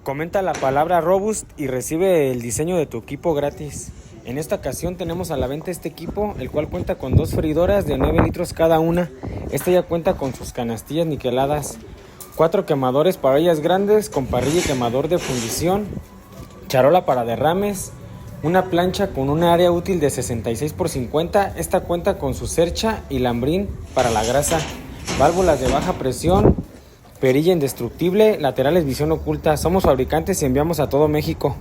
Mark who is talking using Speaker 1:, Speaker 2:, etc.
Speaker 1: Comenta la palabra Robust y recibe el diseño de tu equipo gratis. En esta ocasión tenemos a la venta este equipo, el cual cuenta con 2 freidoras de 9 litros cada una. Esta ya cuenta con sus canastillas niqueladas, 4 quemadores para ollas grandes con parrilla y quemador de fundición, charola para derrames, una plancha con un área útil de 66 por 50. Esta cuenta con su cercha y lambrín para la grasa, válvulas de baja presión, perilla indestructible, laterales visión oculta. Somos fabricantes y enviamos a todo México.